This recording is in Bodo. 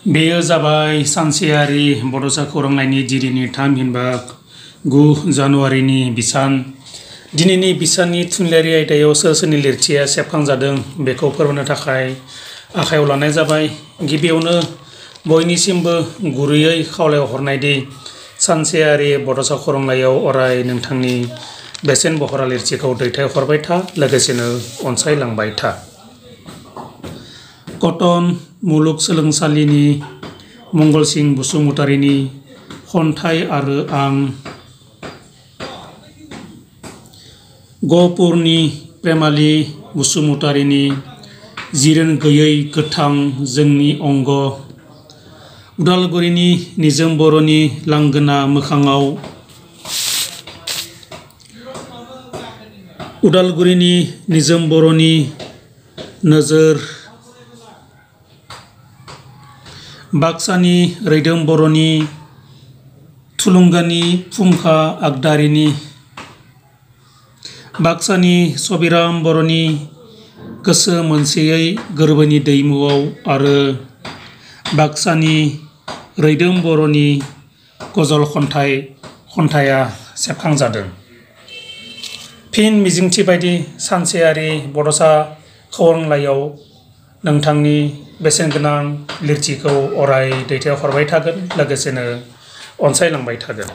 बेयो जाबाय सानसेयारि बड'सा खौरांलाइनि दिनैनि थामहिनबा 9 जानुवारिनि बिसान। दिनैनि बिसाननि थुनलाइयारि आयदायाव सोर सोरनि लिरथिया सेबखांजादों बेखौ फोरमायनो थाखाय आखायाव लानाय जाबाय। गिबियावनो बयनिसिमबो गुरैयै खावलायहरनायदि सानसेयारि बड'सा खौरांलाइयाव अराय नोंथांनि बेसेन बहरा लिरथिखौ दैथायहरबाय था, लोगोसेनो अनसायलांबाय था। कटन मुलुगसोलोंसालिनि मंगलसिं बसुमतारीनि खन्थाइ आरो आं, गहपुरनि प्रेमाली बसुमतारीनि जिरोन गैयै गोथां जोंनि अंग, उदालगुरिनि निजोम बर'नि लांगोना मोखाङाव, उदालगुरिनि निजोम बर'नि नोजोर, बाक्सानि रैदोम बर'नि थुलुंगानि फुंखा आगदारिनि, बाक्सानि सबिराम बर'नि गोसो मोनसेयै गोरबोनि दैमुआव आरो बाक्सानि रैदोम बर'नि गजल खन्थाइया सेबखांजादों। फिन मिजिंथि बायदि सानसेयारि बड'सा खौरांलाइयाव नोंथांनि बेसेनगोनां लिरथिखौ अराय दैथायहरबाय थागोन, लोगोसेनो अनसायलांबाय थागोन।